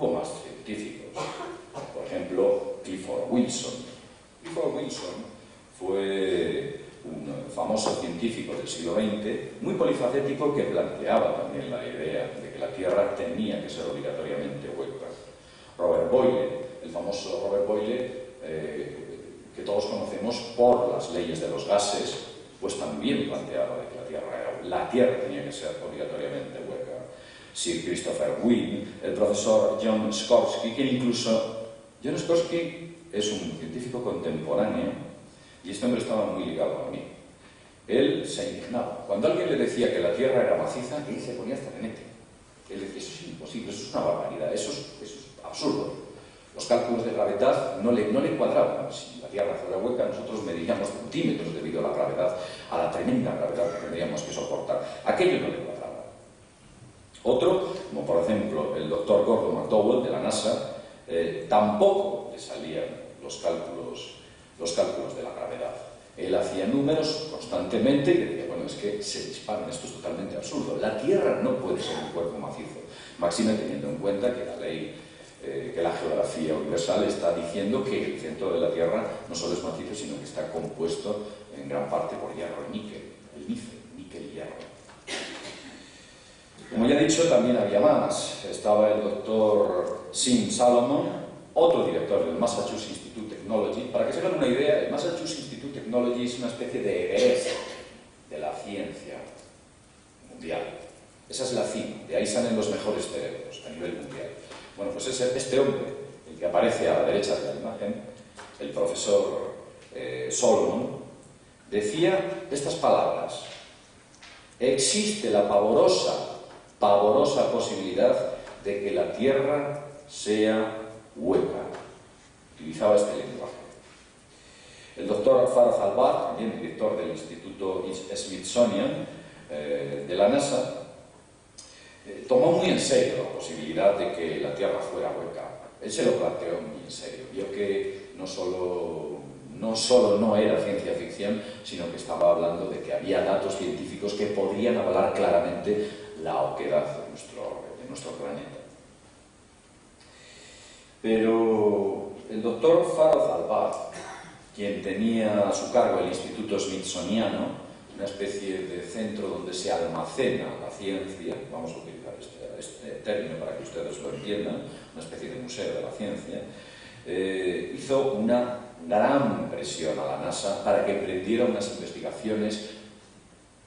Hubo más científicos. Por ejemplo, Clifford Wilson. Clifford Wilson fue un famoso científico del siglo XX, muy polifacético, que planteaba también la idea de que la Tierra tenía que ser obligatoriamente hueca. Robert Boyle, el famoso Robert Boyle, que todos conocemos por las leyes de los gases, pues también planteaba de que la Tierra tenía que ser obligatoriamente hueca. Sir Christopher Wren, el profesor John Sikorsky, que incluso John Sikorsky es un científico contemporáneo, y este hombre estaba muy ligado a mí. Él se indignaba. Cuando alguien le decía que la Tierra era maciza, él se ponía hasta tenete. Él decía, eso es imposible, eso es una barbaridad, eso es absurdo. Los cálculos de gravedad no le cuadraban. Si la Tierra fuera hueca, nosotros mediríamos centímetros debido a la gravedad, a la tremenda gravedad que tendríamos que soportar. Aquello no le cuadraba. Otro, como por ejemplo el doctor Gordon McDowell de la NASA, tampoco le salían los cálculos de la gravedad. Él hacía números constantemente y decía, bueno, es que se disparan, esto es totalmente absurdo. La Tierra no puede ser un cuerpo macizo, máxime teniendo en cuenta que la ley, que la geografía universal está diciendo que el centro de la Tierra no solo es macizo, sino que está compuesto en gran parte por hierro y níquel, el níquel y hierro. Como ya he dicho, también había más. Estaba el doctor Sim Salomon, otro director del Massachusetts Institute of Technology. Para que se hagan una idea, el Massachusetts Institute of Technology es una especie de Everest de la ciencia mundial. Esa es la cima, de ahí salen los mejores cerebros a nivel mundial. Bueno, pues este hombre, el que aparece a la derecha de la imagen, el profesor Solomon, decía estas palabras: existe la pavorosa posibilidad de que la Tierra sea hueca. Utilizaba este lenguaje. El doctor Farhad Al-Badr, también director del Instituto Smithsonian de la NASA, tomó muy en serio la posibilidad de que la Tierra fuera hueca. Él se lo planteó muy en serio. Vio que no solo no era ciencia ficción, sino que estaba hablando de que había datos científicos que podrían avalar claramente la oquedad de nuestro planeta. Pero el doctor Farhad Al-Badr, quien tenía a su cargo el Instituto Smithsoniano, una especie de centro donde se almacena la ciencia, vamos a utilizar este término para que ustedes lo entiendan, una especie de museo de la ciencia, hizo una gran presión a la NASA para que emprendiera unas investigaciones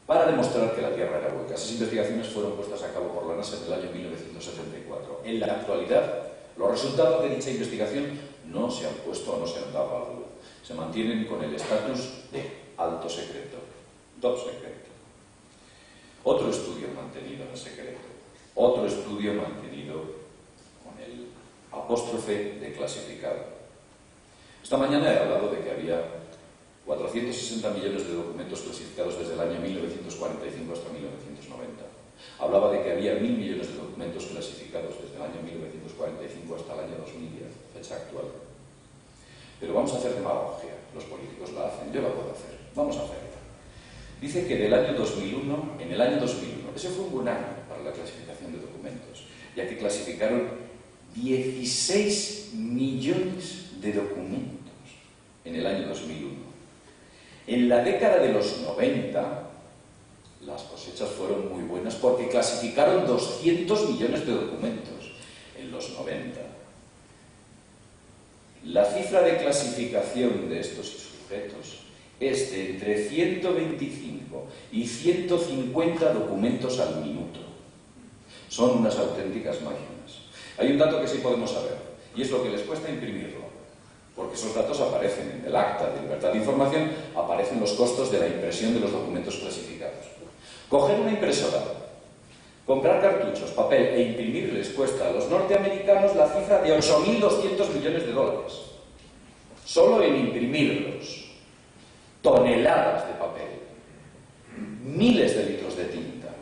para demostrar que la Tierra era hueca. Esas investigaciones fueron puestas a cabo por la NASA en el año 1974. En la actualidad, los resultados de dicha investigación no se han puesto o no se han dado a la luz. Se mantienen con el estatus de alto secreto, top secreto. Otro estudio mantenido en secreto. Otro estudio mantenido con el apóstrofe de clasificado. Esta mañana he hablado de que había 460 millones de documentos clasificados desde el año 1945 hasta 1990. Hablaba de que había 1.000 millones de documentos clasificados desde el año 1945 hasta el año 2010, fecha actual. Pero vamos a hacer demagogia. Los políticos la hacen, yo la puedo hacer. Vamos a hacerla. Dice que en el año 2001, ese fue un buen año para la clasificación de documentos, ya que clasificaron 16 millones de documentos en el año 2001. En la década de los 90, las cosechas fueron muy buenas porque clasificaron 200 millones de documentos en los 90. La cifra de clasificación de estos sujetos es de entre 125 y 150 documentos al minuto. Son unas auténticas máquinas. Hay un dato que sí podemos saber, y es lo que les cuesta imprimirlo, porque esos datos aparecen en el acta de libertad de información, aparecen los costos de la impresión de los documentos clasificados. Coger una impresora, comprar cartuchos, papel e imprimir les cuesta a los norteamericanos la cifra de 8.200 millones de dólares. Solo en imprimirlos. Toneladas de papel. Miles de litros de tinta.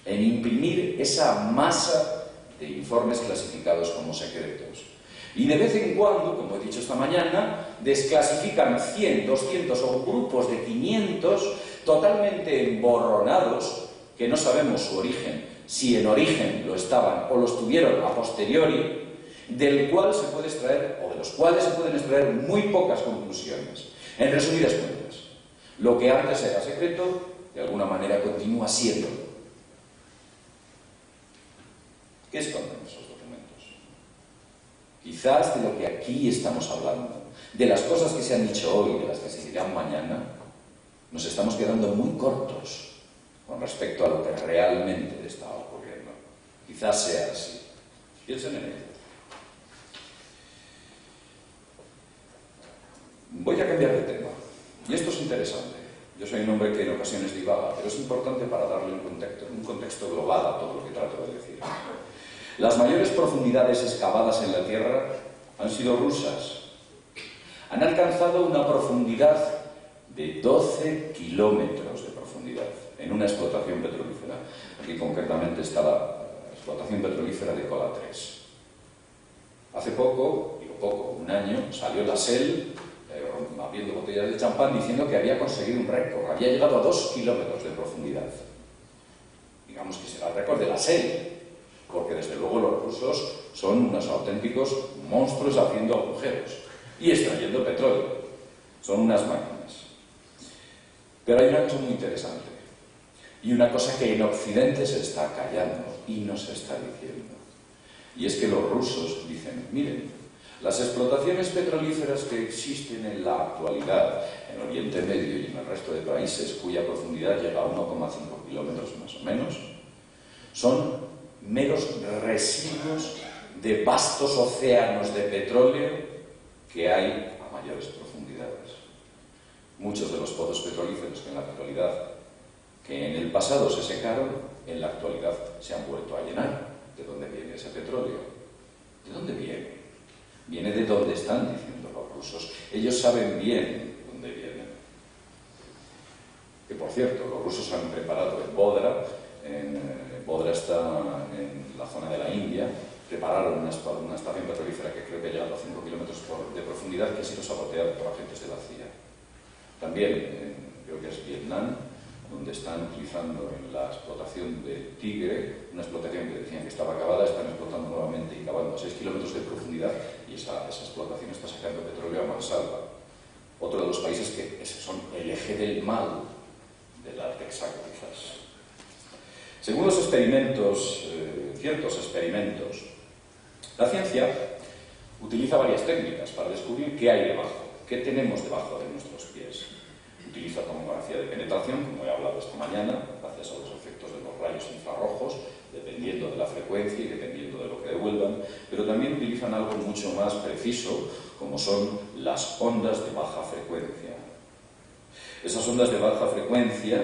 En imprimir esa masa de informes clasificados como secretos. Y de vez en cuando, como he dicho esta mañana, desclasifican 100, 200 o grupos de 500 totalmente emborronados, que no sabemos su origen, si en origen lo estaban o los tuvieron a posteriori, del cual se puede extraer, o de los cuales se pueden extraer muy pocas conclusiones. En resumidas cuentas, lo que antes era secreto, de alguna manera continúa siendo. ¿Qué esconden esos documentos? Quizás de lo que aquí estamos hablando, de las cosas que se han dicho hoy, de las que se dirán mañana, nos estamos quedando muy cortos con respecto a lo que realmente está ocurriendo. Quizás sea así. Piensen en ello. Voy a cambiar de tema. Y esto es interesante. Yo soy un hombre que en ocasiones divaga, pero es importante para darle un contexto global a todo lo que trato de decir. Las mayores profundidades excavadas en la Tierra han sido rusas. Han alcanzado una profundidad de 12 kilómetros de profundidad en una explotación petrolífera. Aquí concretamente está la explotación petrolífera de Kola 3. Hace poco, un año, salió la SEL abriendo botellas de champán diciendo que había conseguido un récord, había llegado a 2 kilómetros de profundidad. Digamos que será el récord de la SEL, porque desde luego los rusos son unos auténticos monstruos haciendo agujeros y extrayendo petróleo. Son unas máquinas. Pero hay una cosa muy interesante, y una cosa que en Occidente se está callando y no se está diciendo. Y es que los rusos dicen, miren, las explotaciones petrolíferas que existen en la actualidad en Oriente Medio y en el resto de países cuya profundidad llega a 1,5 kilómetros más o menos, son meros residuos de vastos océanos de petróleo que hay a mayores profundidades. Muchos de los pozos petrolíferos que en el pasado se secaron, en la actualidad se han vuelto a llenar. ¿De dónde viene ese petróleo? ¿De dónde viene? Viene de donde están diciendo los rusos. Ellos saben bien dónde viene. Que por cierto, los rusos han preparado en Bodra, Bodra está en la zona de la India, prepararon una estación petrolífera que creo que ha llegado a 5 kilómetros de profundidad, que ha sido saboteada por agentes de la CIA. También, creo que es Vietnam, donde están utilizando en la explotación de Tigre, una explotación que decían que estaba acabada, están explotando nuevamente y cavando a 6 kilómetros de profundidad, y esa explotación está sacando petróleo a mansalva. Otro de los países que son el eje del mal del Artesac, quizás. Según los experimentos, ciertos experimentos, la ciencia utiliza varias técnicas para descubrir qué hay debajo, qué tenemos debajo de nuestros pies. Utiliza tomografía de penetración, como he hablado esta mañana, gracias a los efectos de los rayos infrarrojos, dependiendo de la frecuencia y dependiendo de lo que devuelvan, pero también utilizan algo mucho más preciso, como son las ondas de baja frecuencia. Esas ondas de baja frecuencia